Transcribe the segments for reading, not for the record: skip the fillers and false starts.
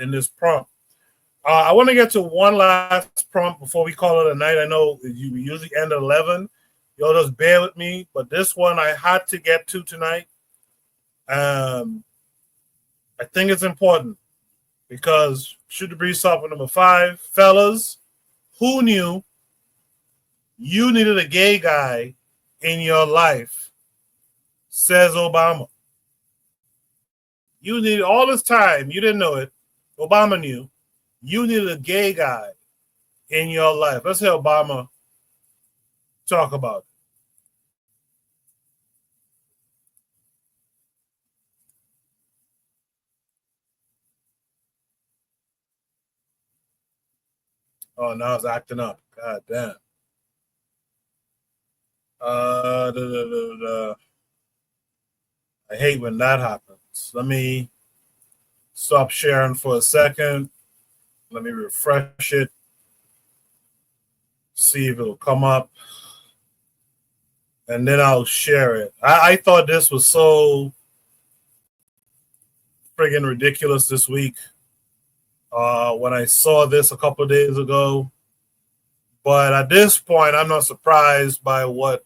in this prompt. I want to get to one last prompt before we call it a night. I know you usually end at 11. Y'all just bear with me, but this one I had to get to tonight. I think it's important because shoot the breeze off with number 5. Fellas, who knew you needed a gay guy in your life, says Obama. You needed all this time. You didn't know it. Obama knew. You needed a gay guy in your life. Let's hear Obama talk about it. Oh, now it's acting up. God damn. I hate when that happens. Let me stop sharing for a second. Let me refresh it. See if it'll come up. And then I'll share it. I thought this was so friggin' ridiculous this week when I saw this a couple of days ago. But at this point, I'm not surprised by what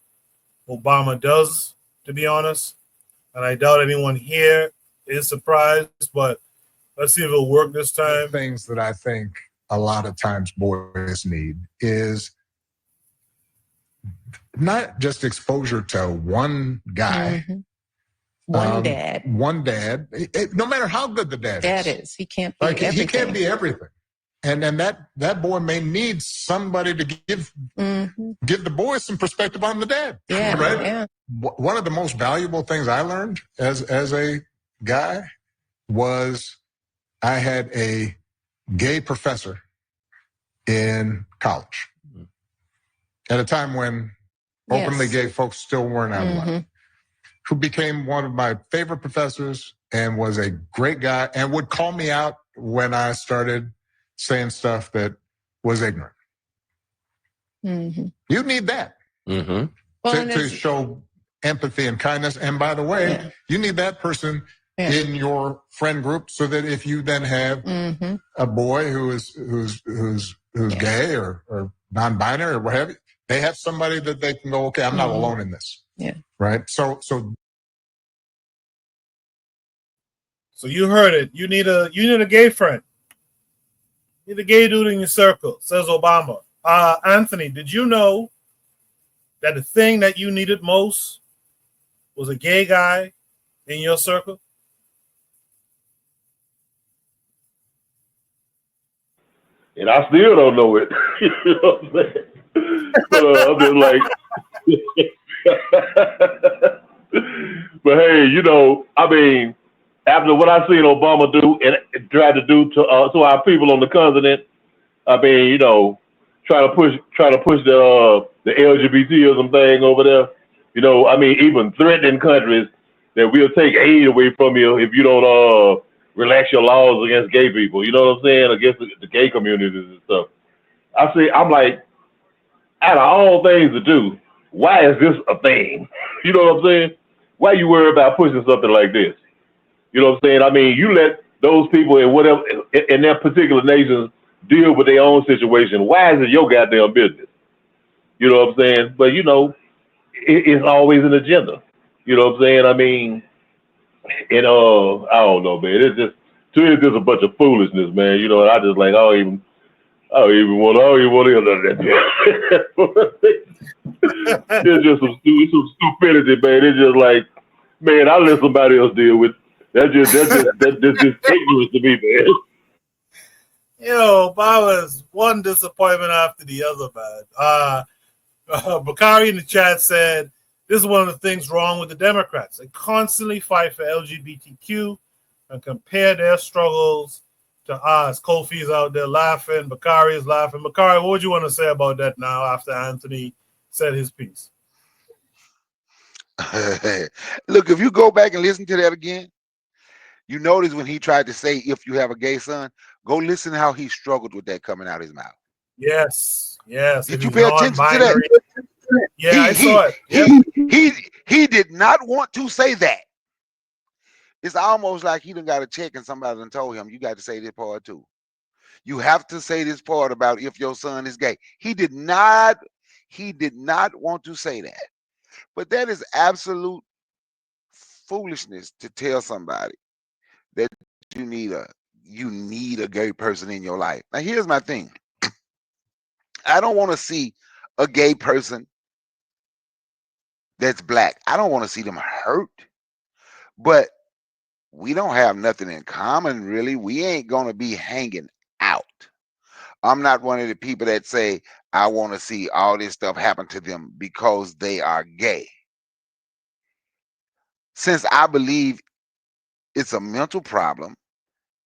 Obama does, to be honest. And I doubt anyone here is surprised, but let's see if it'll work this time. Things that I think a lot of times boys need is not just exposure to one guy. Mm-hmm. One dad. One dad. No matter how good the dad is. He can't be everything. He can't be everything. And then that boy may need somebody to give the boy some perspective on the dad. Yeah, right? Yeah. One of the most valuable things I learned as a guy was I had a gay professor in college at a time when openly gay folks still weren't out of line, who became one of my favorite professors and was a great guy and would call me out when I started saying stuff that was ignorant. You need that to show empathy and kindness. And by the way, you need that person in your friend group so that if you then have a boy who's gay or non-binary or what have you, they have somebody that they can go, okay, I'm not alone in this. Yeah. Right. So you heard it. You need a gay friend. You need a gay dude in your circle, says Obama. Anthony, did you know that the thing that you needed most was a gay guy in your circle? And I still don't know it. You know what I'm saying? I'm just like, but hey, I mean, after what I seen Obama do and try to do to our people on the continent, I mean, try to push the LGBTism thing over there. I mean, even threatening countries that we'll take aid away from you if you don't relax your laws against gay people. You know what I'm saying? Against the gay communities and stuff. I'm like, out of all things to do, why is this a thing? You know what I'm saying? Why you worry about pushing something like this? You know what I'm saying? I mean, you let those people in their particular nations deal with their own situation. Why is it your goddamn business? You know what I'm saying? But it's always an agenda. You know what I'm saying? I mean, and I don't know, man. It's just a bunch of foolishness, man. And I just like I don't even want to hear none of that. It's just some stupidity, man. It's just like, man, I'll let somebody else deal with it. That's just ignorance to me, man. Obama's one disappointment after the other, man. Bakari in the chat said, this is one of the things wrong with the Democrats. They constantly fight for LGBTQ and compare their struggles to ours. Kofi's out there laughing. Bakari is laughing. Bakari, what would you want to say about that now after Anthony said his piece? Look, if you go back and listen to that again, you notice when he tried to say, if you have a gay son, go listen to how he struggled with that coming out of his mouth. Yes. Did you pay attention to that? Yeah, I saw it. He did not want to say that. It's almost like he done got a check and somebody done told him, you got to say this part too. You have to say this part about if your son is gay. He did not want to say that. But that is absolute foolishness to tell somebody that you need a gay person in your life. Now here's my thing. I don't want to see a gay person that's black. I don't want to see them hurt. But we don't have nothing in common, really. We ain't gonna be hanging out. I'm not one of the people that say I want to see all this stuff happen to them because they are gay. Since I believe it's a mental problem,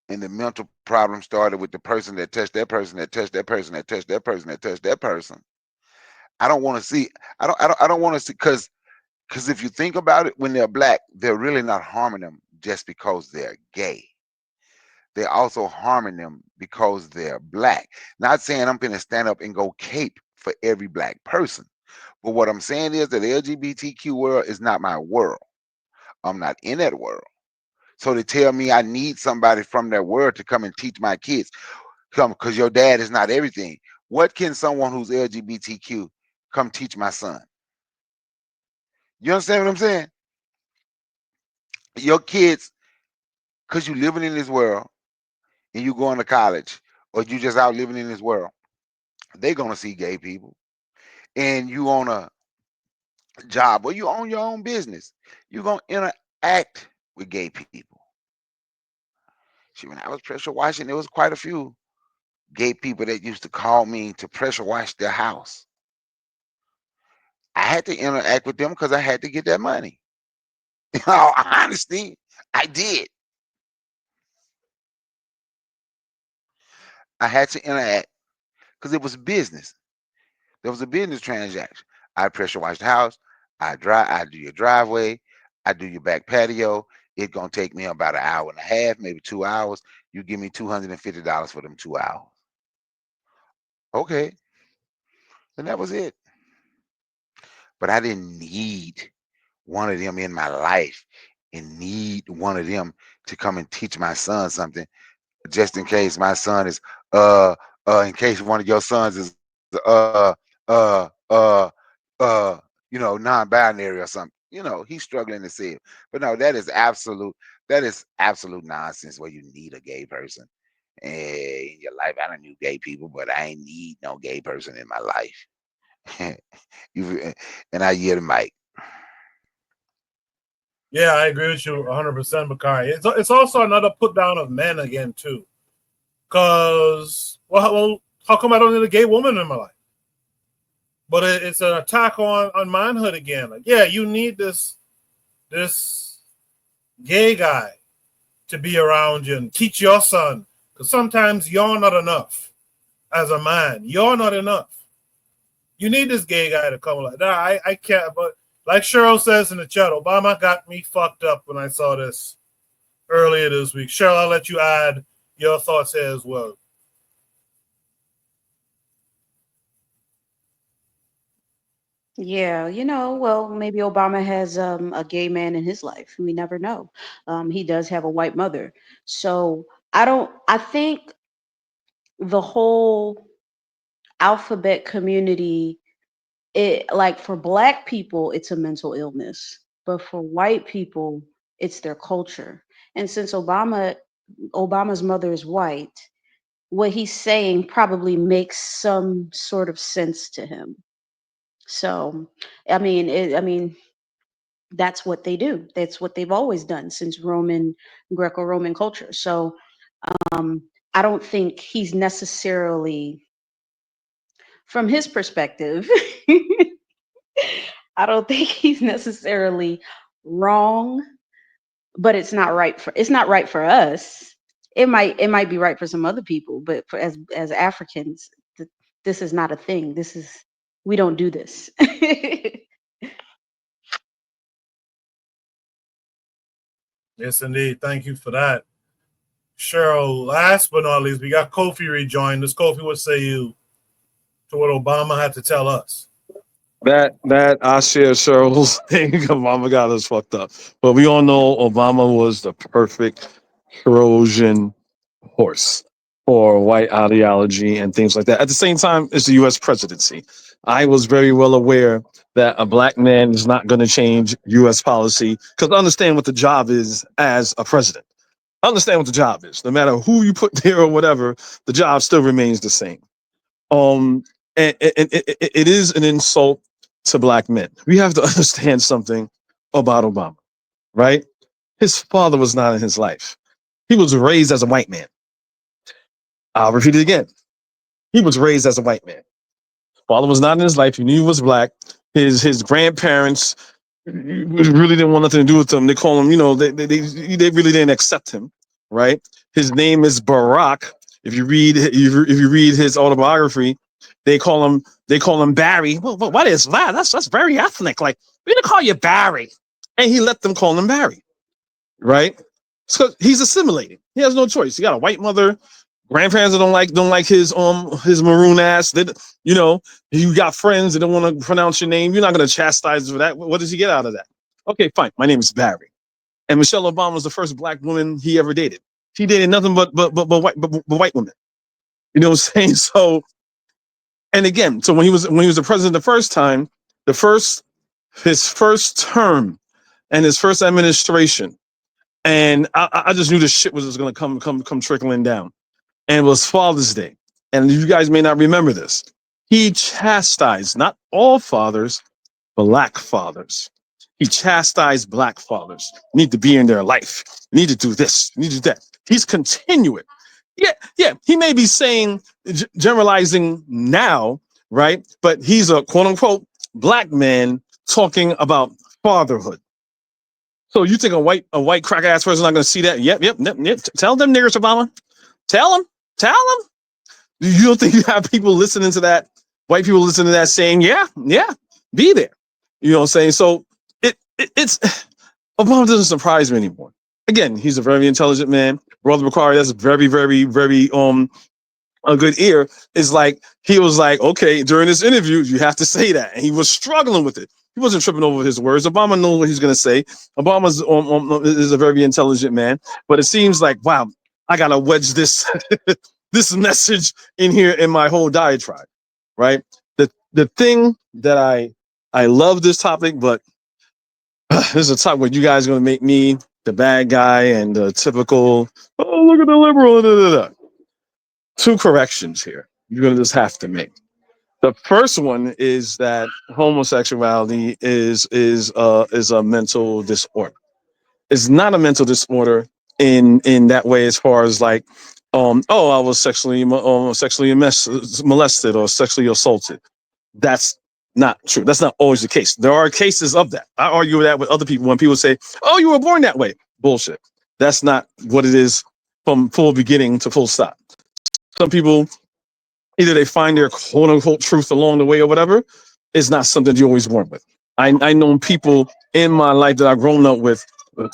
and the mental problem started with the person that touched that person, that touched that person, that touched that person, that touched that person. I don't want to see. I don't want to see because if you think about it, when they're black, they're really not harming them just because they're gay. They're also harming them because they're black. Not saying I'm going to stand up and go cape for every black person. But what I'm saying is that the LGBTQ world is not my world. I'm not in that world. So to tell me I need somebody from that world to come and teach my kids, come because your dad is not everything. What can someone who's LGBTQ come teach my son? You understand what I'm saying? Your kids, because you living in this world and you going to college or you just out living in this world, they're gonna see gay people. And you on a job or you own your own business, you're gonna interact with gay people. See, when I was pressure washing, there was quite a few gay people that used to call me to pressure wash their house. I had to interact with them because I had to get that money. In all honesty, I did. I had to interact because it was business. There was a business transaction. I pressure wash the house. I do your driveway. I do your back patio. It's gonna take me about an hour and a half, maybe 2 hours. You give me $250 for them 2 hours. Okay, and that was it. But I didn't need one of them in my life and need one of them to come and teach my son something, just in case my son is in case one of your sons is uh uh non-binary or something. He's struggling to see it. But no, that is absolute nonsense where you need a gay person in your life. I don't knew gay people, but I ain't need no gay person in my life. And I hear the mic. Yeah, I agree with you 100%, Bakari. It's also another put down of men again too, because how come I don't need a gay woman in my life? But it's an attack on manhood again. Like, yeah, you need this gay guy to be around you and teach your son, because sometimes you're not enough as a man. You're not enough. You need this gay guy to come. Like, nah, I can't. But like Cheryl says in the chat, Obama got me fucked up when I saw this earlier this week. Cheryl, I'll let you add your thoughts here as well. Yeah, well, maybe Obama has a gay man in his life. We never know. He does have a white mother. So I think the whole alphabet community, like for black people, it's a mental illness. But for white people, it's their culture. And since Obama's mother is white, what he's saying probably makes some sort of sense to him. So, I mean, that's what they do. That's what they've always done since Greco-Roman culture. So, um, I don't think he's necessarily, from his perspective, I don't think he's necessarily wrong, but it's not right for us. It might be right for some other people, but as Africans, this is not a thing. We don't do this. Yes, indeed. Thank you for that. Cheryl, last but not least, we got Kofi rejoined us. Kofi, what say you to what Obama had to tell us? That I share Cheryl's thing. Obama got us fucked up, but we all know Obama was the perfect Trojan horse for white ideology and things like that. At the same time, it's the U.S. presidency. I was very well aware that a black man is not going to change U.S. policy because understand what the job is as a president. Understand what the job is. No matter who you put there or whatever, the job still remains the same. Um, and it is an insult to black men. We have to understand something about Obama, right? His father was not in his life. He was raised as a white man. I'll repeat it again. He was raised as a white man. Father was not in his life. He knew he was black. His grandparents really didn't want nothing to do with him. They call him, they really didn't accept him, right? His name is Barack. If you read his autobiography, they call him Barry. Well, what is that? That's very ethnic. Like, we didn't call you Barry, and he let them call him Barry, right? So he's assimilating. He has no choice. He got a white mother. Grandparents that don't like his maroon ass. You know, you got friends that don't want to pronounce your name. You're not going to chastise for that. What does he get out of that? Okay, fine. My name is Barry, and Michelle Obama was the first black woman he ever dated. He dated nothing but white women. You know what I'm saying? So, and again, so when he was the president the first time, his first term and his first administration, and I just knew this shit was just going to come trickling down. And it was Father's Day. And you guys may not remember this. He chastised not all fathers, black fathers. He chastised black fathers. You need to be in their life. You need to do this. You need to do that. He's continuing. Yeah. He may be saying, generalizing now, right? But he's a quote unquote black man talking about fatherhood. So you think a white crack ass person not going to see that? Yep. Tell them niggers, Obama. Tell them. You don't think you have people listening to that, white people listening to that saying, yeah, be there. You know what I'm saying? So it's Obama doesn't surprise me anymore. Again, he's a very intelligent man. Brother Bakari, that's very, very, very a good ear. Is like he was like, okay, during this interview, you have to say that. And he was struggling with it. He wasn't tripping over his words. Obama knows what he's gonna say. Obama is a very intelligent man, but it seems like, wow, I gotta wedge this this message in here in my whole diatribe, right? The thing that I love this topic, but this is a topic where you guys are gonna make me the bad guy and the typical, oh, look at the liberal. Da, da, da. Two corrections here. You're gonna just have to make. The first one is that homosexuality is a mental disorder. It's not a mental disorder in that way, as far as like, I was sexually molested or sexually assaulted. That's not true. That's not always the case. There are cases of that. I argue that with other people when people say, "Oh, you were born that way." Bullshit. That's not what it is from full beginning to full stop. Some people, either they find their quote unquote truth along the way or whatever. It's not something you're always born with. I know people in my life that I've grown up with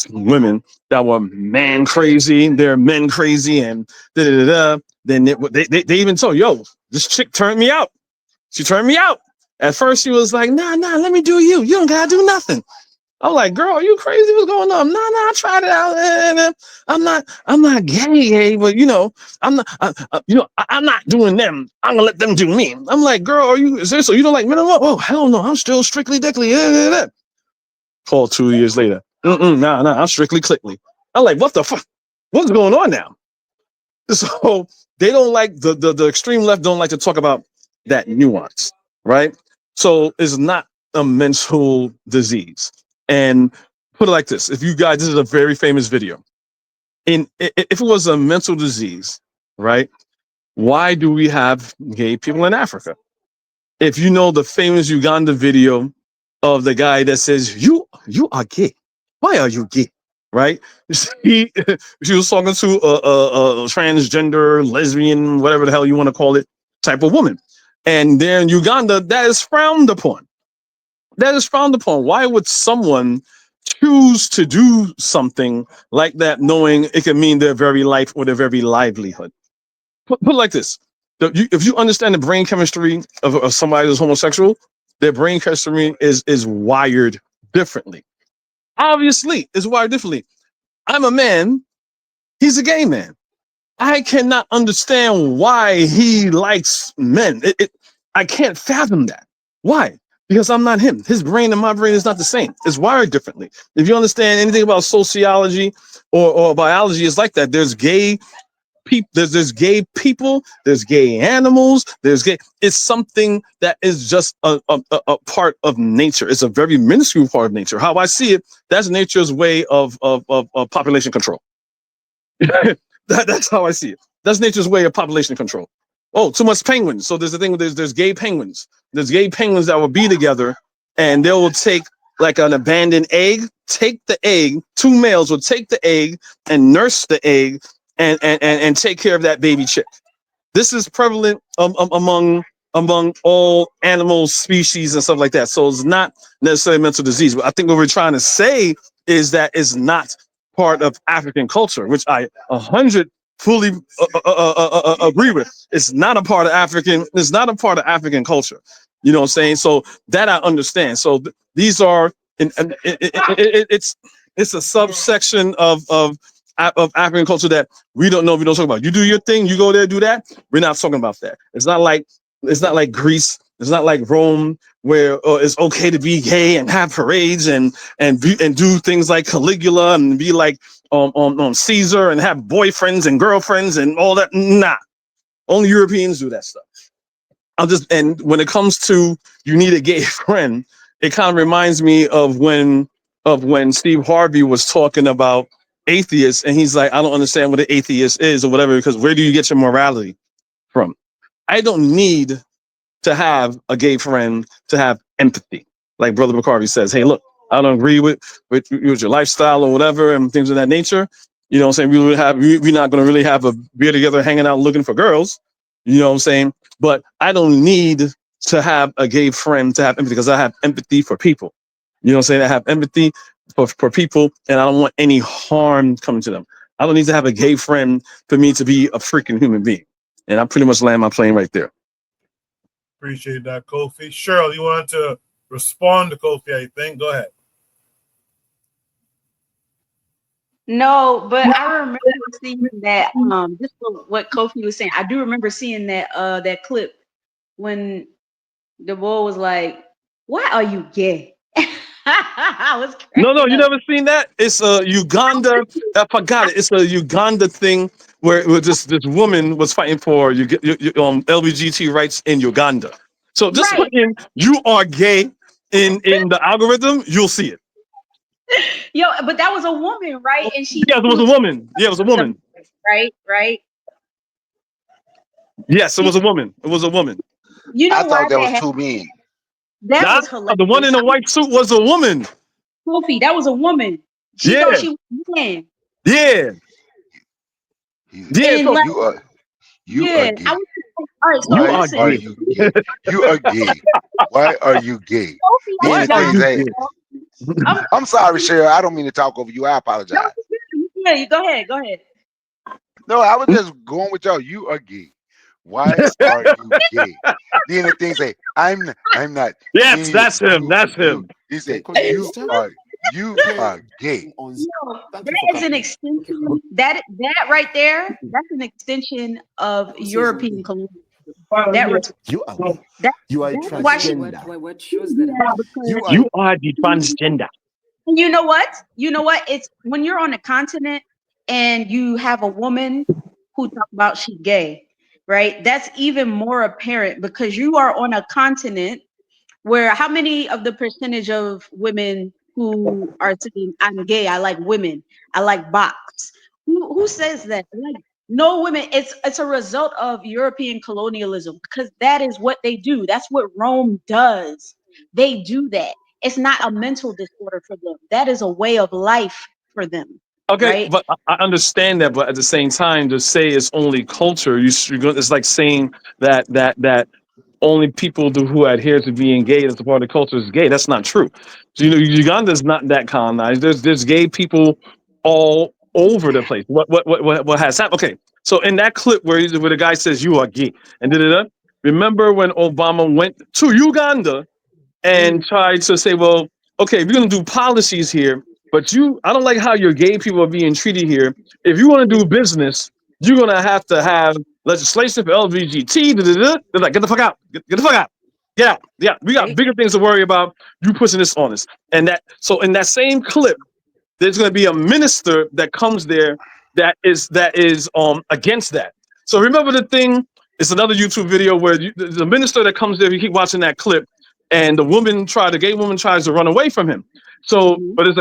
women that were man crazy, they're men crazy, and da da da. Then they even told, yo, this chick turned me out. She turned me out. At first, she was like, nah, let me do you. You don't gotta do nothing. I'm like, girl, are you crazy? What's going on? Nah, I tried it out. I'm not gay, but I'm not, I'm not doing them. I'm gonna let them do me. I'm like, girl, are you serious? So you don't like men? Oh, hell no, I'm still strictly dickly. Call 2 years later. Nah, I'm strictly clickly. I'm like, what the fuck? What's going on now? So they don't like the extreme left don't like to talk about that nuance, right? So it's not a mental disease. And put it like this: if you guys, this is a very famous video. If it was a mental disease, right? Why do we have gay people in Africa? If you know the famous Uganda video of the guy that says, you are gay. Why are you gay? Right? She was talking to a transgender, lesbian, whatever the hell you want to call it, type of woman. And there in Uganda, that is frowned upon. That is frowned upon. Why would someone choose to do something like that, knowing it can mean their very life or their very livelihood? Put it like this. If you understand the brain chemistry of somebody who's homosexual, Their brain chemistry is wired differently. Obviously, it's wired differently. I'm a man. He's a gay man. I cannot understand why he likes men. I can't fathom that. Why? Because I'm not him. His brain and my brain is not the same. It's wired differently. If you understand anything about sociology or biology, it's like that. There's gay people, there's gay people, there's gay animals, there's gay. It's something that is just a part of nature. It's a very minuscule part of nature. How I see it, that's nature's way of population control. That's how I see it. That's nature's way of population control. Oh, too much penguins. So there's a thing. There's gay penguins. There's gay penguins that will be together, and they will take like an abandoned egg. Take the egg. Two males will take the egg and nurse the egg and take care of that baby chick. This is prevalent among all animal species and stuff like that. So it's not necessarily mental disease. But I think what we're trying to say is that it's not part of African culture, which I 100 fully agree with. It's not a part of African. It's not a part of African culture. You know what I'm saying? So that I understand. So these are, it's a subsection of African culture that we don't know. We don't talk about. You do your thing. You go there, do that. We're not talking about that. It's not like Greece. It's not like Rome, where it's okay to be gay and have parades and do things like Caligula and be like on Caesar and have boyfriends and girlfriends and all that. Nah, only Europeans do that stuff. And when it comes to you need a gay friend, it kind of reminds me of when Steve Harvey was talking about atheists, and he's like, I don't understand what an atheist is or whatever, because where do you get your morality from? I don't need to have a gay friend to have empathy. Like Brother McCarvey says, hey, look, I don't agree with your lifestyle or whatever and things of that nature. You know what I'm saying? We're not going to really have a beer together, hanging out, looking for girls. You know what I'm saying? But I don't need to have a gay friend to have empathy, because I have empathy for people. You know what I'm saying? I have empathy for people, and I don't want any harm coming to them. I don't need to have a gay friend for me to be a freaking human being. And I pretty much land my plane right there. Appreciate that, Kofi. Cheryl, you wanted to respond to Kofi, I think. Go ahead. No, but I remember seeing that. Just what Kofi was saying, I do remember seeing that clip when the boy was like, "Why are you gay?" I was No, cracking you up. never seen that? It's a Uganda. I forgot it. It's a Uganda thing where this woman was fighting for LGBT rights in Uganda. So just Right. put in "you are gay" in the algorithm, you'll see it. Yo, but that was a woman, right? And she Yes, it was a woman. Yeah, it was a woman. right. Yes, it was a woman. It was a woman. You I know why thought that that was happened? two men. That Nah, was hilarious. the one in the white suit was a woman. Kofi, that was a woman. She thought Yeah, she was a man. yeah, yeah. And So like, You are yeah, I gay. was like, all right, so you Why are listen, are gay. you gay? You are gay. Why are you gay? Kofi, Then Why the I'm are done. things you that gay? I'm I'm sorry, Cheryl. I don't mean to talk over you. I apologize. yeah, you go ahead, go ahead. No, I was just going with y'all. You are gay. Why are you gay? Then the things say, I'm not. Yes, Then that's him. That's you. him. He Okay, said, because you are gay. No, thank you for that is an coming. Okay, extension. That right there, that's an extension of who says I'm European gay? colonialism. That re- You are gay. that You are a that's why she transgender. What shows that I'm yeah, gay? You because are. You are the transgender. and you know what? You know what? It's when you're on a continent and you have a woman who talk about she gay, right? That's even more apparent because you are on a continent where how many of the percentage of women who are saying I'm gay, I like women, I like box. Who says that? Like no women. It's a result of European colonialism because that is what they do. That's what Rome does. They do that. It's not a mental disorder for them. That is a way of life for them, Okay, right? but I understand that, but at the same time, to say it's only culture, it's like saying that only people who adhere to being gay as a part of the culture is gay. That's not true. So, Uganda's not that colonized. There's gay people all over the place. What has happened? Okay, so in that clip where the guy says you are gay and da da da. Remember when Obama went to Uganda and tried to say, well, okay, we're gonna do policies here, but I don't like how your gay people are being treated here. If you want to do business, you're gonna have to have legislation for LGBT. They're like, get the fuck out, get the fuck out, get out. Yeah, we got Right. bigger things to worry about. You pushing this on us, and that. So in that same clip, there's going to be a minister that comes there that is against that. So remember the thing. It's another YouTube video where the minister that comes there. You keep watching that clip, and the gay woman tries to run away from him. So, Mhm. but there's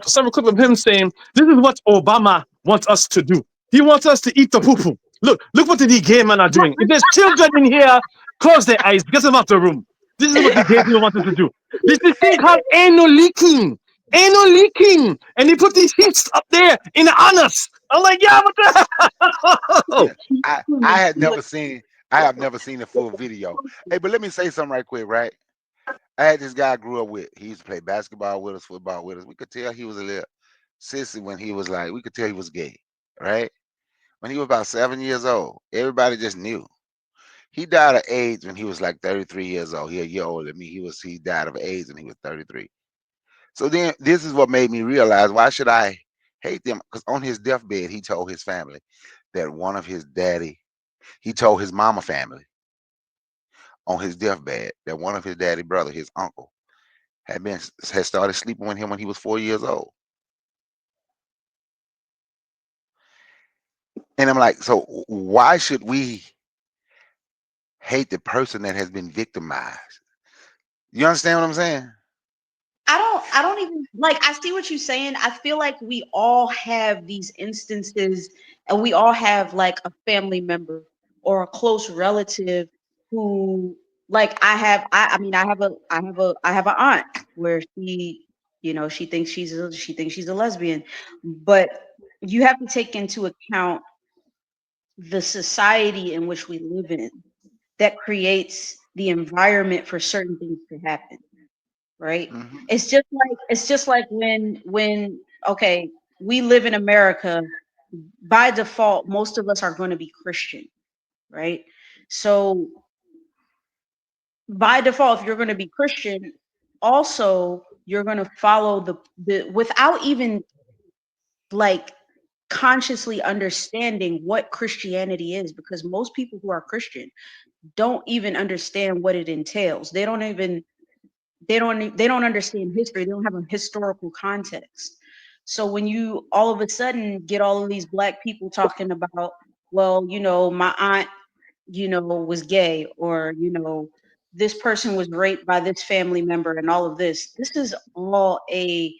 several clip of him saying, "This is what Obama wants us to do. He wants us to eat the poo poo. Look what the gay men are doing. If there's children in here, close their eyes, get them out the room. This is what the gay people want us to do. This is thing called anal leaking." Anal leaking, and they put these sheets up there in the anus. I'm like, yeah, what the hell? I had never seen. I have never seen the full video. Hey, but let me say something right quick, right? I had this guy I grew up with. He used to play basketball with us, football with us. We could tell he was a little sissy when he was like. We could tell he was gay, right? When he was about 7 years old, everybody just knew. He died of AIDS when he was like 33 years old. He a year older than me. He died of AIDS when he was 33. So then this is what made me realize why should I hate them? Because on his deathbed, he told his family that he told his mama family on his deathbed that one of his daddy brother, his uncle, had started sleeping with him when he was 4 years old. And I'm like, so why should we hate the person that has been victimized? You understand what I'm saying? I don't even like I see what you're saying. I feel like we all have these instances and we all have like a family member or a close relative who like I mean I have an aunt where she thinks she's a lesbian. But you have to take into account the society in which we live in that creates the environment for certain things to happen, right? Hmm. It's just like when okay, we live in America. By default, most of us are going to be Christian, right? So by default, if you're going to be Christian, also you're going to follow the without even like consciously understanding what Christianity is, because most people who are Christian don't even understand what it entails. They don't understand history. They don't have a historical context. So when you all of a sudden get all of these black people talking about, well, my aunt, was gay, or this person was raped by this family member, and all of this is all a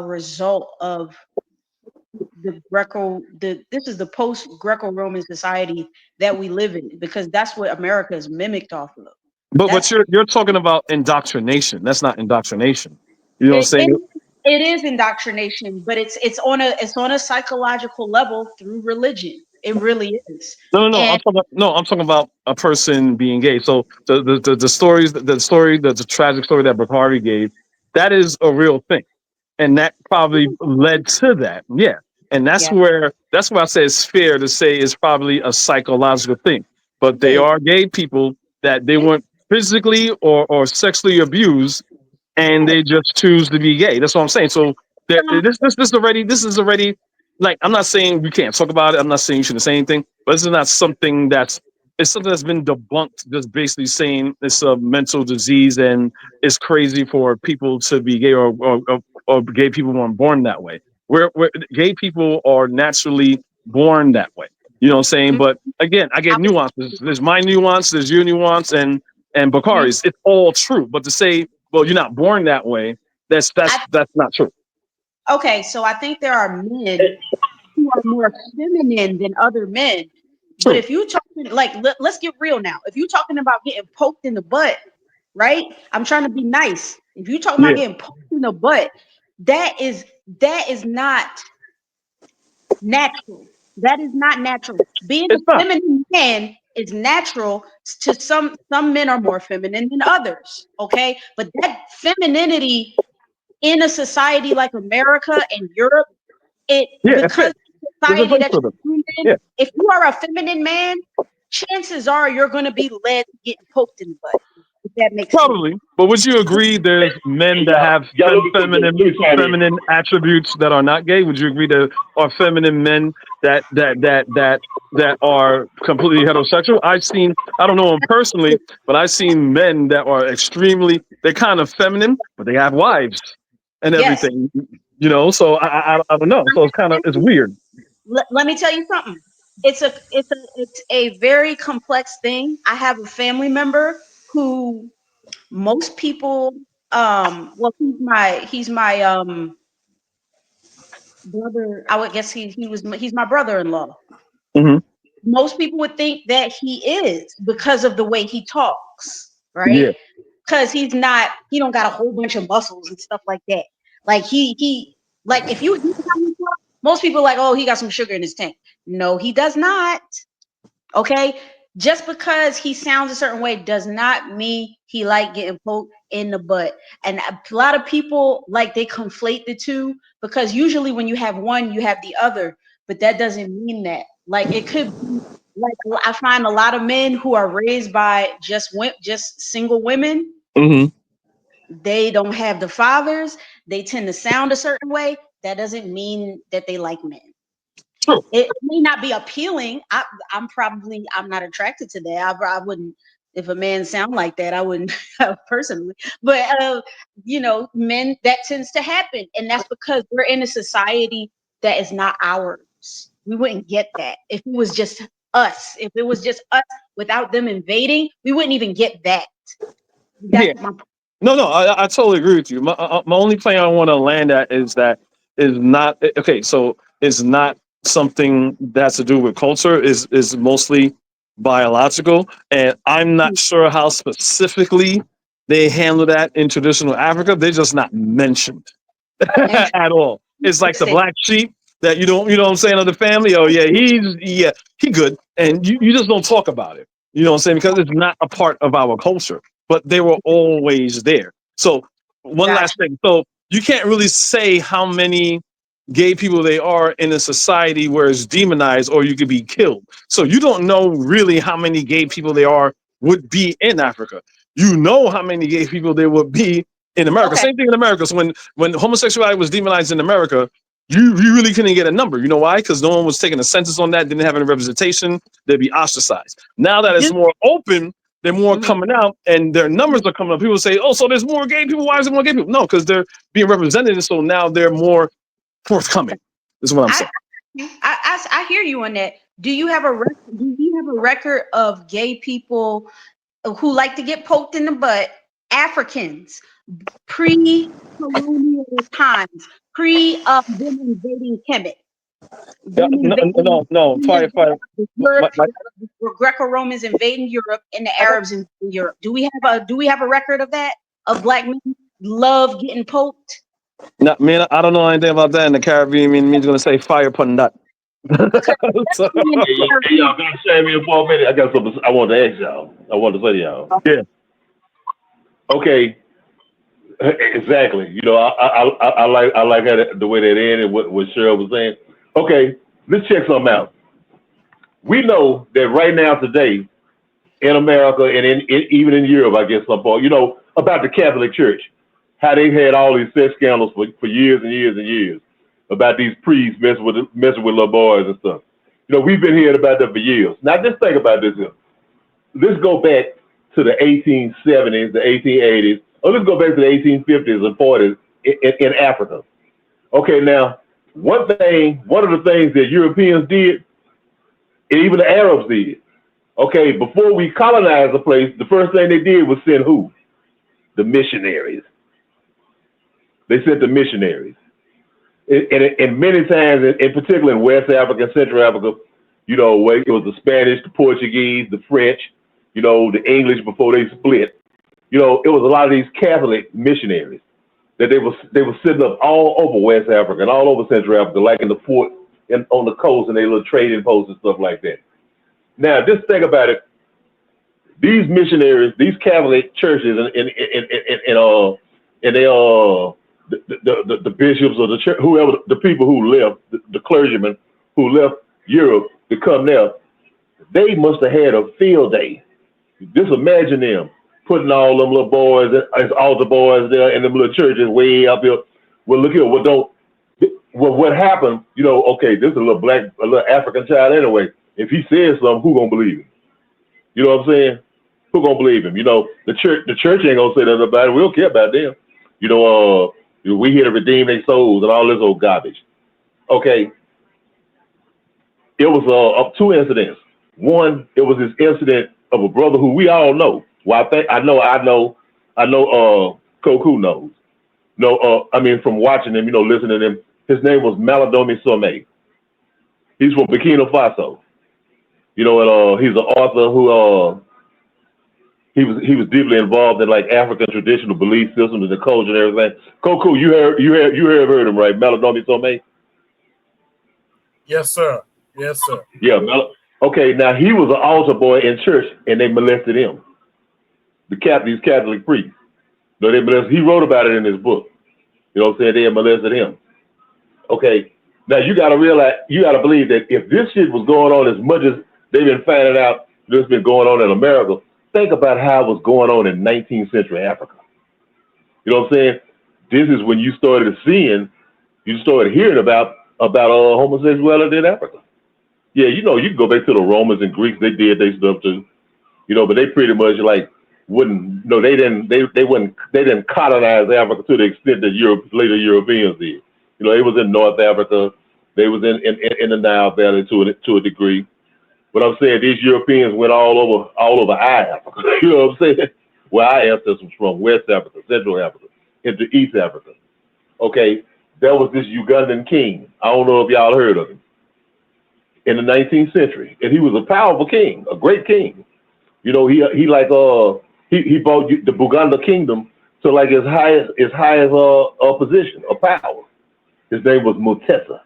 result of this is the post Greco-Roman society that we live in, because that's what America is mimicked off of. But That's you're talking about indoctrination. That's not indoctrination. You know what I'm it, saying? it it is indoctrination, but it's on a psychological level through religion. It really is. No. And I'm talking about a person being gay. So the tragic story that Bakari gave, that is a real thing, and that probably led to that. Yeah, and yeah, that's where I say it's fair to say it's probably a psychological thing. But they it are gay people that they is. weren't physically or sexually abused, and Right. they just choose to be gay. That's what I'm saying. So Um, this is already like, I'm not saying we can't talk about it. I'm not saying you shouldn't say anything, but this is not something it's something that's been debunked. Just basically saying it's a mental disease and it's crazy for people to be gay, or gay people weren't born that way. Where gay people are naturally born that way. You know what I'm saying? mhm, But again, I I get would- nuances. There's my nuance, there's your nuance, and mhm. Bakari's. It's all true. But to say, well, you're not born that way, that's that's I that's not true. okay, so I think there are men who are more feminine than other men. But True. if you talking like let's get real now. If you talking about getting poked in the butt, right? I'm trying to be nice. If you talking about Yeah. getting poked in the butt, that is not natural. That is not natural. Being It's a not. feminine man is natural to some men are more feminine than others, okay? But that femininity in a society like America and Europe, it Yeah, it because fits. the There's a society place that for them. you're in, Yeah. if you are a feminine man, chances are you're going to be led to getting poked in the butt. that makes sense. Probably, but would you agree there's men that have feminine attributes that are not gay? Would you agree there are feminine men that are completely heterosexual? I don't know them personally, but I've seen men that are they're kind of feminine, but they have wives and Yes. everything. So I don't know. So it's weird. Let me tell you something. It's a very complex thing. I have a family member who most people well he's my brother. I would guess he's my brother-in-law. Hmm. Most people would think that he is because of the way he talks, right? Yeah. Because he don't got a whole bunch of muscles and stuff like that. Like he like if you hear how he talk, most people are like, oh, he got some sugar in his tank. No, he does not. Okay, just because he sounds a certain way does not mean he like getting poked in the butt. And a lot of people like they conflate the two because usually when you have one, you have the other, but that doesn't mean that. Like it could be like I find a lot of men who are raised by just single women. Hmm. They don't have the fathers. They tend to sound a certain way. That doesn't mean that they like men. True. It may not be appealing. I'm not attracted to that. I wouldn't if a man sound like that. I wouldn't personally. But men that tends to happen, and that's because we're in a society that is not ours. We wouldn't get that if it was just us. If it was just us without them invading, we wouldn't even get that. Yeah. That's my No, I totally agree with you. My only point I want to land at is not okay. So it's not something that's to do with culture. Is mostly biological, and I'm not sure how specifically they handle that in traditional Africa. They're just not mentioned at all. It's like the interesting. black sheep that you know what I'm saying, of the family. Oh yeah, he good, and you just don't talk about it. You know what I'm saying, because it's not a part of our culture, but they were always there. So one Gotcha. last thing. So you can't really say how many gay people they are in a society where it's demonized or you could be killed. So you don't know really how many gay people there are would be in Africa. You know how many gay people there would be in America. Okay. Same thing in America. So when homosexuality was demonized in America, you really couldn't get a number. You know why? Because no one was taking a census on that, didn't have any representation, they'd be ostracized. Now that it's Do, more open, they're more mhm. coming out and their numbers are coming up. People say, oh, so there's more gay people. Why is there more gay people? No, because they're being represented. So now they're more forthcoming, is what I'm I, saying. I hear you on that. Do you have a record of gay people who like to get poked in the butt? Africans, pre-colonial times, pre them invading Kemet, Yeah, them invading, no. them Fire, invading fire. the Europe, My, the Greco-Romans invading Europe, and the Arabs invading Europe. Do we have a record of that? Of black men love getting poked? man, I don't know anything about that in the Caribbean. Means going to say fire putting that. Because So, in the Hey, y'all, can I say me for a minute? I got something I want to ask y'all. I want to say to y'all. yeah. Okay, exactly. I like how the way that ended. What Cheryl was saying. Okay, let's check something out. We know that right now today in America and even in Europe, I guess some part, about the Catholic Church, how they've had all these sex scandals for years and years and years about these priests messing with little boys and stuff. We've been hearing about that for years. Now, just think about this here. Let's go back to the 1870s, the 1880s, or let's go back to the 1850s and 40s in Africa. Okay, now, one of the things that Europeans did, and even the Arabs did, okay, before we colonized the place, the first thing they did was send who? The missionaries. They sent the missionaries. And many times, in particular in West Africa and Central Africa, where it was the Spanish, the Portuguese, the French, the English before they split. It was a lot of these Catholic missionaries that they were sitting up all over West Africa and all over Central Africa, like in the port and on the coast and they little trading posts and stuff like that. Now, just think about it. These missionaries, these Catholic churches, and they the bishops or the church, whoever the people who left, the clergymen who left Europe to come there, they must have had a field day. Just imagine them putting all them little boys as altar boys there in them little churches way up here. Well, look here. Well, don't. Well, what happened? Okay, this is a little African child anyway. If he says something, who gonna believe him? You know what I'm saying? Who gonna believe him? The church ain't gonna say nothing about it. We don't care about them. We here to redeem their souls and all this old garbage. Okay, it was up two incidents. One, it was this incident of a brother who we all know. Well, I know. Koku knows. No, I mean from watching him, listening to him. His name was Maladomi Somé. He's from Burkina Faso. And he's an author who he was deeply involved in like African traditional belief systems and the culture and everything. Koku, you heard him, right? Maladomi Somé. Yes, sir. Yes, sir. Yeah. Okay. Now he was an altar boy in church, and they molested him. These Catholic priests. No, they molested. He wrote about it in his book. You know what I'm saying? They had molested him. Okay. Now you got to realize, you got to believe that if this shit was going on as much as they've been finding out this has been going on in America, think about how it was going on in 19th century Africa. You know what I'm saying? This is when you started hearing about homosexuality in Africa. Yeah, you can go back to the Romans and Greeks. They did their stuff too. But they pretty much like wouldn't. No, they didn't. They didn't colonize Africa to the extent that later Europeans did. They was in North Africa. They was in the Nile Valley to a degree. But I'm saying these Europeans went all over our Africa. You know what I'm saying? Where our ancestors from, West Africa, Central Africa, into East Africa. Okay, there was this Ugandan king. I don't know if y'all heard of him. In the 19th century, and he was a powerful king, a great king. He brought the Buganda kingdom to like his highest position of power. His name was Mutesa.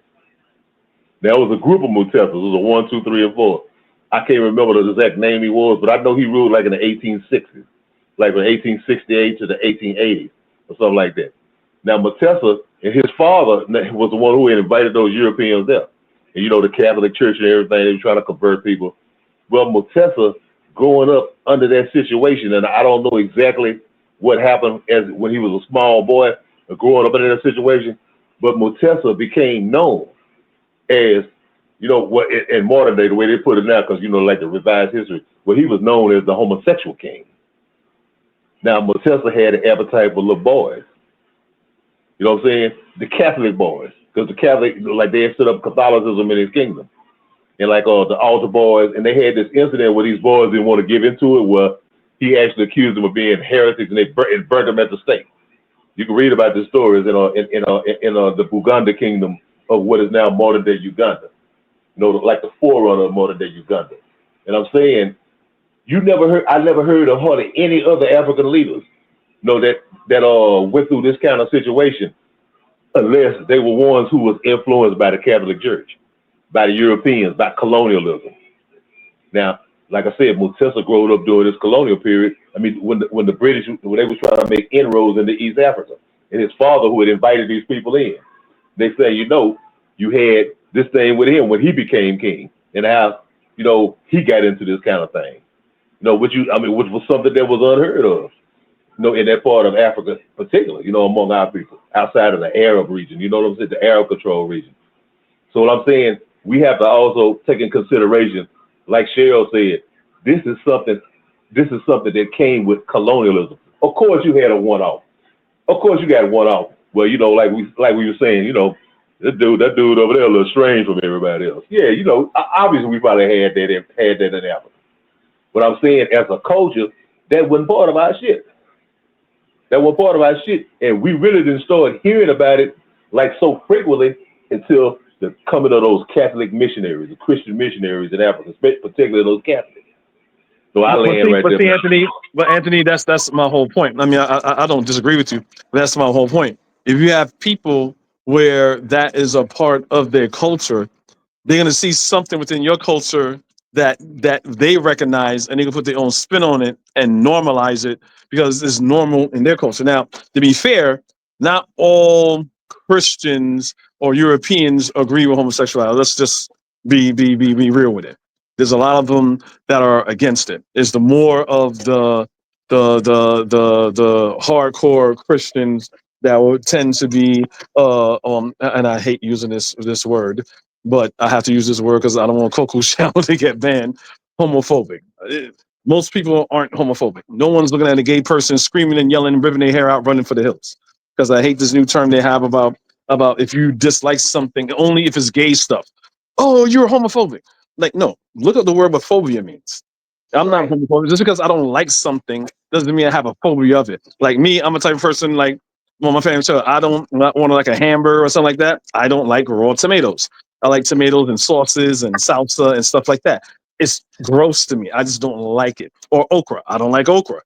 There was a group of Mutesa's. It was a 1, 2, 3, and 4. I can't remember the exact name he was, but I know he ruled like in the 1860s, like from 1868 to the 1880s or something like that. Now Mutesa and his father was the one who had invited those Europeans there. And the Catholic Church and everything, they were trying to convert people. Well, Mutesa growing up under that situation, and I don't know exactly what happened when he was a small boy growing up under that situation, but Mutesa became known as, what in modern day, the way they put it now, because, like the revised history, well, he was known as the homosexual king. Now, Mutesa had an appetite for little boys. You know what I'm saying? The Catholic boys. Because the Catholic, like they had set up Catholicism in his kingdom. And like the altar boys, and they had this incident where these boys didn't want to give into it, where he actually accused them of being heretics, and they burnt them at the stake. You can read about the stories in the Buganda kingdom of what is now modern day Uganda. Like the forerunner of modern day Uganda. And I'm saying, I never heard of hardly any other African leaders, that went through this kind of situation, unless they were ones who was influenced by the Catholic Church, by the Europeans, by colonialism. Now, like I said, Mutesa grew up during this colonial period. I mean, when the British, when they was trying to make inroads into East Africa, and his father who had invited these people in, they say, you had this thing with him when he became king, and how, he got into this kind of thing. Which was something that was unheard of, in that part of Africa, particularly, among our people, outside of the Arab region, you know what I'm saying, the Arab control region. So what I'm saying, we have to also take in consideration, like Cheryl said, this is something that came with colonialism. Of course, you had a one-off. Of course, you got a one-off. Well, like we were saying, that dude over there a little strange from everybody else. Yeah, obviously we probably had that in Africa. But I'm saying, as a culture, that wasn't part of our shit. That was part of our shit, and we really didn't start hearing about it like so frequently until the coming of those Catholic missionaries, the Christian missionaries in Africa, particularly those Catholics. So I land right there. Anthony, that's my whole point. I mean, I don't disagree with you, but that's my whole point. If you have people where that is a part of their culture, they're going to see something within your culture that they recognize, and they can put their own spin on it and normalize it because it's normal in their culture. Now, to be fair, not all Christians or Europeans agree with homosexuality. Let's just be real with it. There's a lot of them that are against it. It's the more of the the hardcore Christians that would tend to be and I hate using this word, but I have to use this word because I don't want Coco Chanel to get banned. Homophobic. Most people aren't homophobic. No one's looking at a gay person screaming and yelling and ripping their hair out, running for the hills. Because I hate this new term they have about if you dislike something only if it's gay stuff. Oh, you're homophobic. Like, no, look at the word what phobia means. I'm not Right. homophobic. Just because I don't like something doesn't mean I have a phobia of it. Like me, I'm a type of person like well, my family said I don't not want like a hamburger or something like that. I don't like raw tomatoes. I like tomatoes and sauces and salsa and stuff like that. It's gross to me. I just don't like it. Or okra. I don't like okra.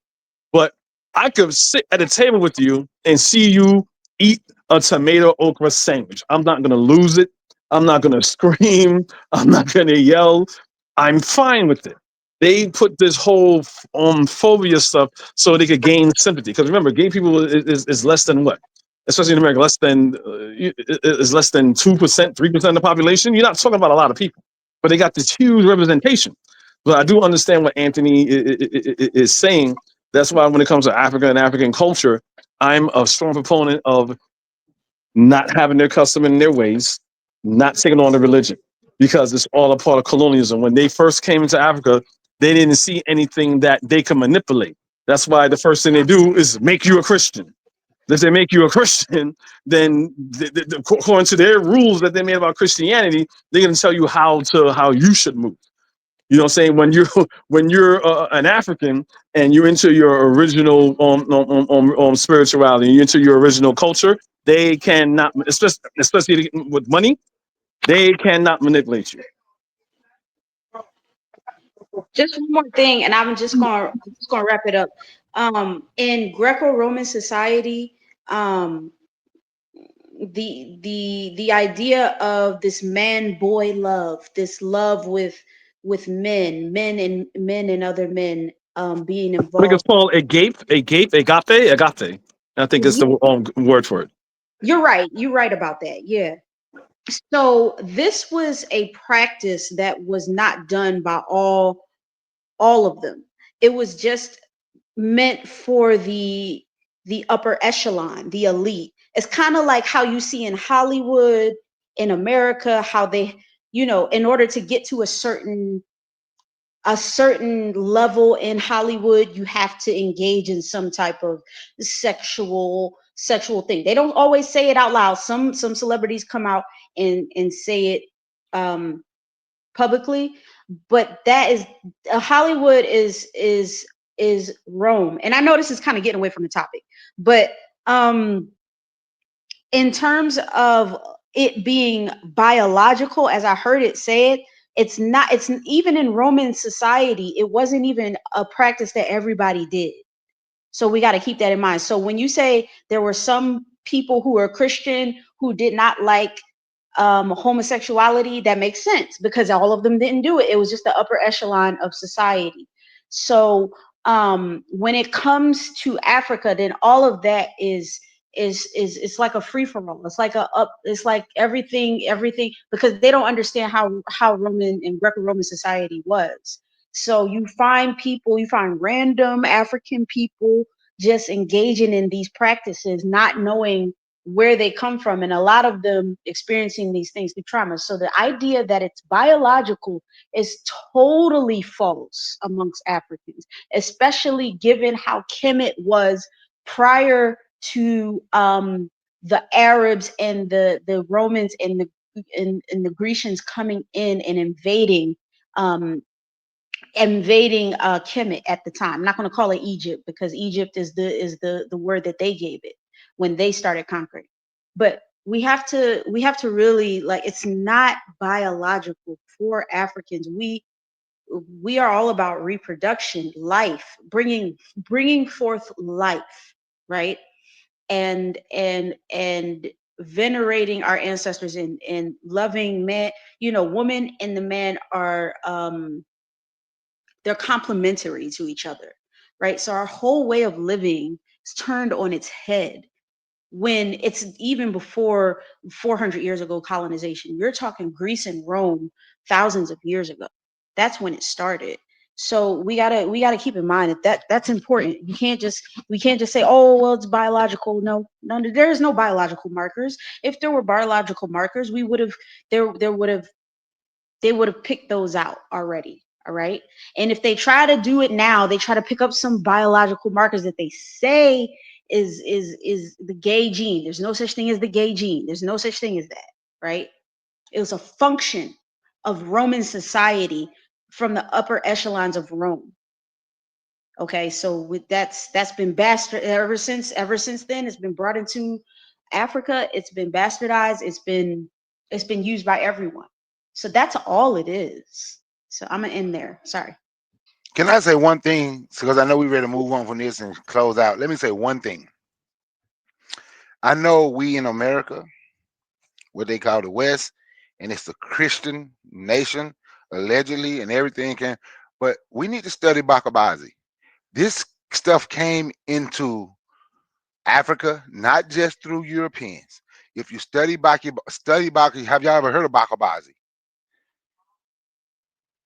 But I could sit at a table with you and see you eat a tomato okra sandwich. I'm not gonna lose it. I'm not gonna scream. I'm not gonna yell. I'm fine with it. They put this whole phobia stuff so they could gain sympathy. Because remember, gay people is less than what, especially in America, less than is less than 2%, 3% of the population. You're not talking about a lot of people, but they got this huge representation. But I do understand what Anthony is saying. That's why when it comes to Africa and African culture, I'm a strong proponent of not having their custom and their ways, not taking on the religion, because it's all a part of colonialism. When they first came into Africa, they didn't see anything that they could manipulate. That's why the first thing they do is make you a Christian. If they make you a Christian, then according to their rules that they made about Christianity, they're going to tell you how you should move. You know what I'm saying? When you're an African and you're into your original spirituality, you're into your original culture, they cannot, especially with money, they cannot manipulate you. Just one more thing, and I'm just gonna wrap it up. In Greco-Roman society, um, the idea of this man boy love, this love with men and other men being I think it's involved. called agape. I think it's Yeah, the word for it. you're right. You're right about that. Yeah. So this was a practice that was not done by all of them. It was just meant for the upper echelon, the elite. It's kind of like how you see in Hollywood, in America, how they, in order to get to a certain level in Hollywood, you have to engage in some type of sexual thing. They don't always say it out loud. Some celebrities come out and say it um publicly, but that is Hollywood is Rome. And I know this is kind of getting away from the topic, but um in terms of it being biological, as I heard it said, it's not. It's even in Roman society, it wasn't even a practice that everybody did. So we got to keep that in mind. So when you say there were some people who are Christian who did not like homosexuality, that makes sense because all of them didn't do it. It was just the upper echelon of society. So when it comes to Africa, then all of that is it's like a free for all. It's like a up. It's like everything because they don't understand how Roman and Greco-Roman society was. So you find random African people just engaging in these practices, not knowing where they come from, and a lot of them experiencing these things through trauma. So the idea that it's biological is totally false amongst Africans, especially given how Kemet was prior to the Arabs and the Romans and the Grecians coming in and invading Kemet at the time. I'm not going to call it Egypt because Egypt is the word that they gave it when they started conquering. But we have to really, like, it's not biological for Africans. We are all about reproduction, life, bringing forth life, right? And venerating our ancestors and loving man. Woman and the man are they're complementary to each other, right? So our whole way of living is turned on its head when it's even before 400 years ago colonization. You're talking Greece and Rome thousands of years ago. That's when it started. So we gotta keep in mind that, that's important. You can't just we can't just say, oh well, it's biological. No, no, there is no biological markers. If there were biological markers, we would have there would have they would have picked those out already. All right. And if they try to do it now, they try to pick up some biological markers that they say is the gay gene. There's no such thing as the gay gene. There's no such thing as that. Right. It was a function of Roman society from the upper echelons of Rome. Okay, so with that's been bastard ever since then. It's been brought into Africa. It's been bastardized. It's been used by everyone. So that's all it is. So I'm gonna end there. Sorry. Can I say one thing? Because I know we're ready to move on from this and close out. Let me say one thing. I know we in America, what they call the West, and it's a Christian nation, allegedly, and everything can. But we need to study Bakabazi. This stuff came into Africa, not just through Europeans. If you study Baki, have y'all ever heard of Bakabazi?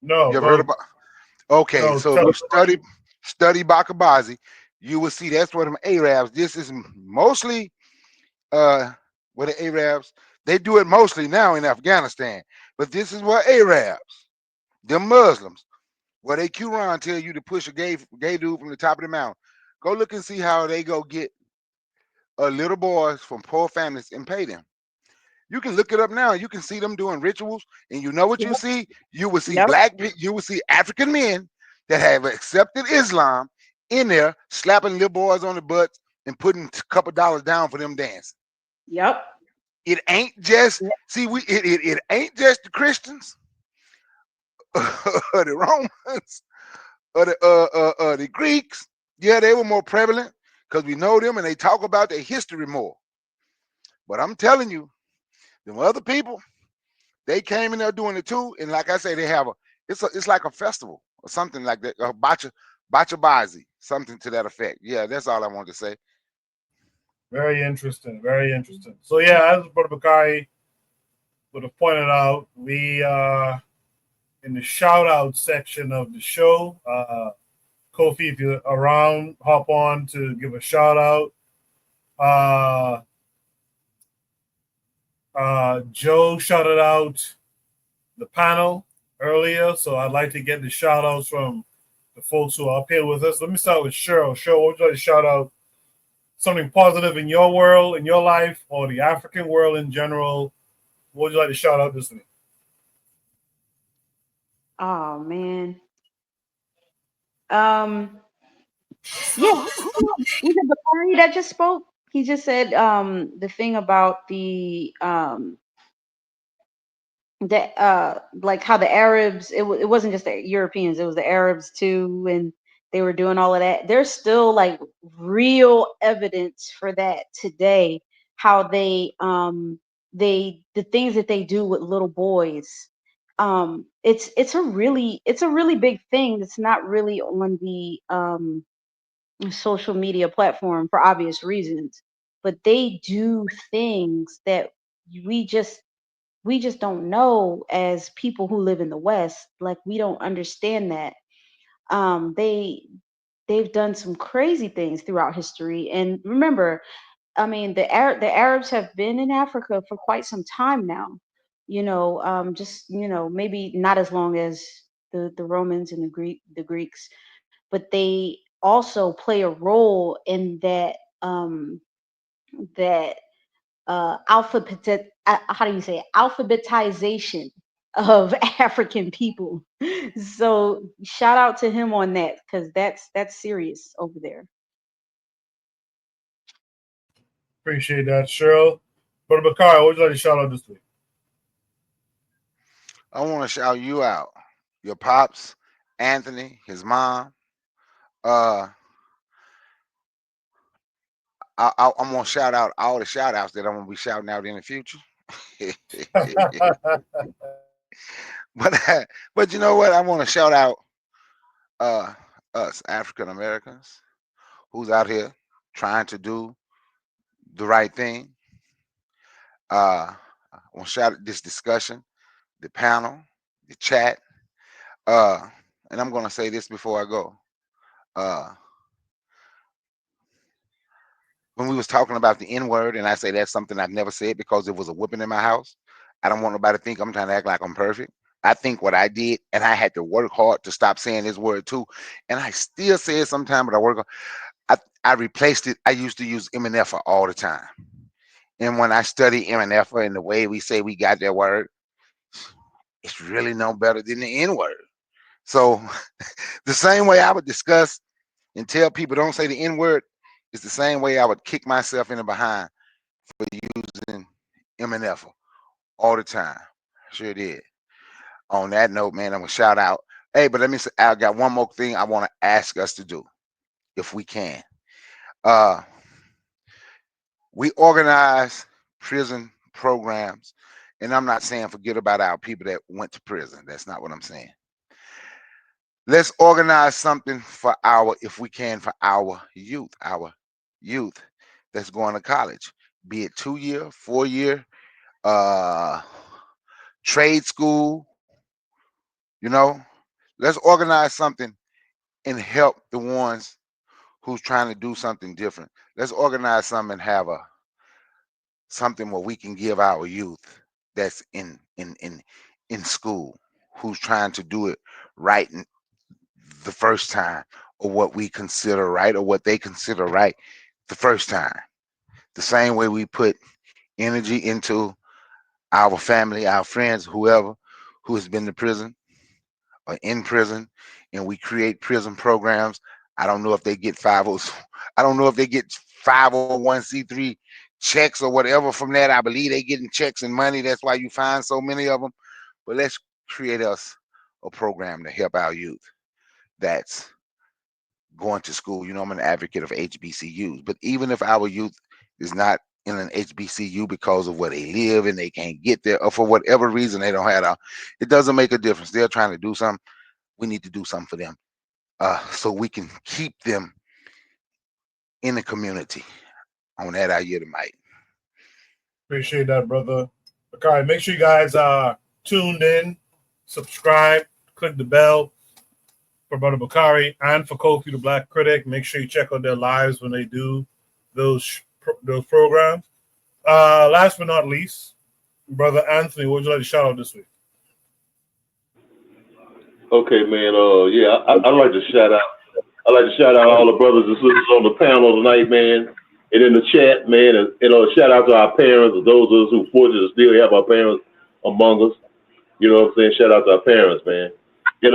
No, You ever heard go about? Okay, no. so if Tell you study Bakabazi, you will see that's where them Arabs. This is mostly where the Arabs, they do it mostly now in Afghanistan, but this is where Arabs, the Muslims, where they Quran tell you to push a gay dude from the top of the mountain. Go look and see how they go get little boys from poor families and pay them. You can look it up now. You can see them doing rituals, and you know what you Yep. see? You will see Yep. you will see African men that have accepted Islam in there slapping little boys on the butts and putting a couple dollars down for them dancing. Yep. It ain't just Yep. see it ain't just the Christians or the Romans or the Greeks. Yeah, they were more prevalent because we know them and they talk about their history more. But I'm telling you, them other people, they came in there doing it too. And like I say, they have it's like a festival or something like that. Bacha Bazi, something to that effect. Yeah, that's all I wanted to say. very interesting. Very interesting. So yeah, as Brother Bakari would have pointed out, we in the shout out section of the show. Kofi, if you're around, hop on to give a shout out. Uh, Joe shouted out the panel earlier, so I'd like to get the shout outs from the folks who are up here with us. Let me start with Cheryl. Cheryl, what would you like to shout out something positive in your world, in your life, or the African world in general? What would you like to shout out this week? Oh man. Um. Yeah. Was it Bakari that just spoke? He just said the thing about the that like how the Arabs it wasn't just the Europeans, it was the Arabs too, and they were doing all of that. There's still like real evidence for that today, how they the things that they do with little boys. It's a really big thing that's not really on the social media platform for obvious reasons, but they do things that we just we just don't know as people who live in the West. Like we don't understand that. They've done some crazy things throughout history. And remember, I mean, the Arabs have been in Africa for quite some time now. Just maybe not as long as the Romans and the Greeks, but they also play a role in that how do you say it? Alphabetization of African people. So shout out to him on that because that's serious over there. Appreciate that, Cheryl. Brother Bakari, what would you like to shout out this week? I want to shout you out. Your pops, Anthony, his mom. Uh, I'm gonna shout out all the shout outs that I'm gonna be shouting out in the future. but but you know what? I want to shout out uh us African Americans who's out here trying to do the right thing. I want to shout out this discussion, the panel, the chat. Uh, and I'm going to say this before I go. Uh, when we was talking about the N word, and I say that's something I've never said because it was a whipping in my house. I don't want nobody to think I'm trying to act like I'm perfect. I think what I did, and I had to work hard to stop saying this word too, and I still say it sometimes, but I work on. I replaced it. I used to use MNF all the time, and when I study MNF and the way we say we got that word, it's really no better than the N word. So the same way I would discuss and tell people don't say the N word is the same way I would kick myself in the behind for using MNF all the time. Sure did. On that note, man, I'm gonna shout out. Hey, but let me say, I got one more thing I want to ask us to do, if we can. Uh, we organize prison programs, and I'm not saying forget about our people that went to prison. That's not what I'm saying. Let's organize something for if we can, for our youth that's going to college, be it 2 year, 4 year, uh, trade school. You know, let's organize something and help the ones who's trying to do something different. Let's organize something and have something where we can give our youth that's in school who's trying to do it right the first time, or what we consider right, or what they consider right the first time. The same way we put energy into our family, our friends, whoever who has been to prison or in prison, and we create prison programs. I don't know if they get 50. I don't know if they get 501c3 checks or whatever from that. I believe they getting checks and money. That's why you find so many of them. But let's create us a program to help our youth that's going to school. You know, I'm an advocate of HBCUs, but even if our youth is not in an HBCU because of where they live and they can't get there, or for whatever reason they don't have it doesn't make a difference. They're trying to do something. We need to do something for them, so we can keep them in the community. On that, I yield the mic. Appreciate that, brother. Okay, make sure you guys are tuned in, subscribe, click the bell for Brother Bakari and for Kofi the Black Critic. Make sure you check out their lives when they do those programs. Last but not least, Brother Anthony, what would you like to shout out this week? Okay, man. Yeah, I'd like to shout out. I'd like to shout out all the brothers and sisters on the panel tonight, man, and in the chat, man. And shout out to our parents, those of us who fortunate to still have our parents among us. You know what I'm saying? Shout out to our parents, man. And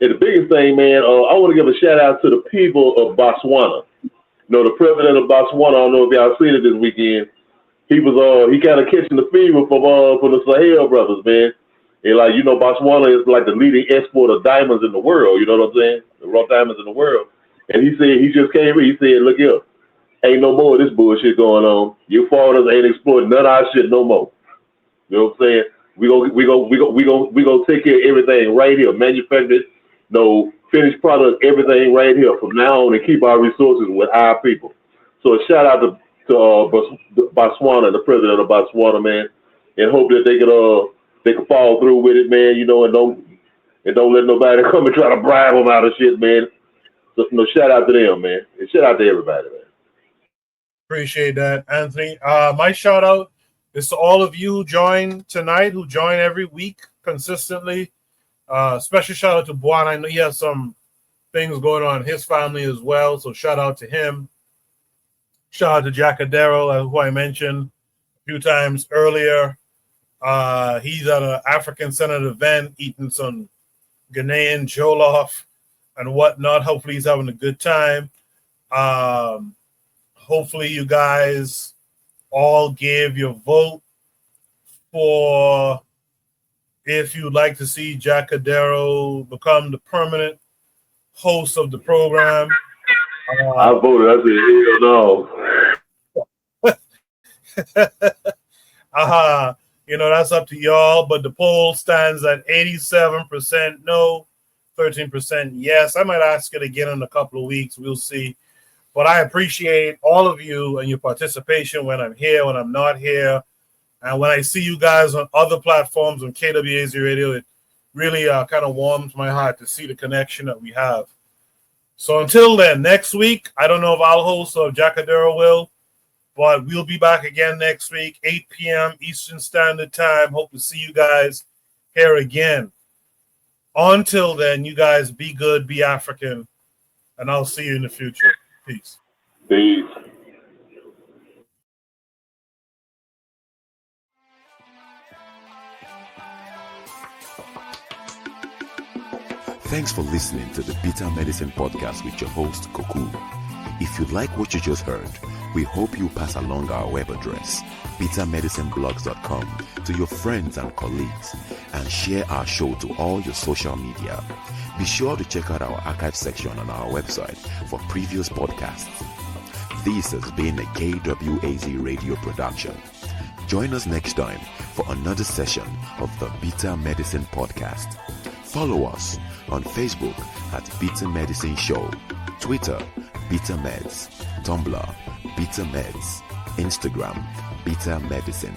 the biggest thing, man, I want to give a shout out to the people of Botswana. You know, the president of Botswana. I don't know if y'all seen it this weekend. He kind of catching the fever from the Sahel brothers, man. And like, you know, Botswana is like the leading exporter of diamonds in the world. You know what I'm saying? The raw diamonds in the world. And he said he just came here. He said, look here, ain't no more of this bullshit going on. You foreigners ain't exploiting none of our shit no more. You know what I'm saying? We gonna take care of everything right here, manufactured, no finished product, everything right here from now on, and keep our resources with our people. So a shout out to Botswana, the president of Botswana, man, and hope that they can follow through with it, man. You know, and don't let nobody come and try to bribe them out of shit, man. So shout out to them, man, and shout out to everybody, man. Appreciate that, Anthony. My shout out is to all of you who join tonight, who join every week consistently. Special shout out to Buan. I know he has some things going on in his family as well, so shout out to him. Shout out to Jacadero, who I mentioned a few times earlier. He's at an African Senate event eating some Ghanaian jollof and whatnot. Hopefully he's having a good time. Hopefully you guys all gave your vote for if you'd like to see Jacadero become the permanent host of the program. I voted. I said, hell no. You know, that's up to y'all, but the poll stands at 87% no, 13% yes. I might ask it again in a couple of weeks. We'll see. But I appreciate all of you and your participation when I'm here, when I'm not here. And when I see you guys on other platforms on KWAZ Radio, it really kind of warms my heart to see the connection that we have. So until then, next week, I don't know if I'll host or if Jackadero will, but we'll be back again next week, 8 p.m. Eastern Standard Time. Hope to see you guys here again. Until then, you guys be good, be African, and I'll see you in the future. Peace. Peace. Thanks for listening to the Bitter Medicine Podcast with your host, Koku. If you like what you just heard, we hope you pass along our web address, bittermedicineblogs.com, to your friends and colleagues, and share our show to all your social media. Be sure to check out our archive section on our website for previous podcasts. This has been a KWAZ radio production. Join us next time for another session of the Bitter Medicine Podcast. Follow us on Facebook at Bitter Medicine Show, Twitter, Bitter Meds, Tumblr, Bitter Meds, Instagram, Bitter Medicine.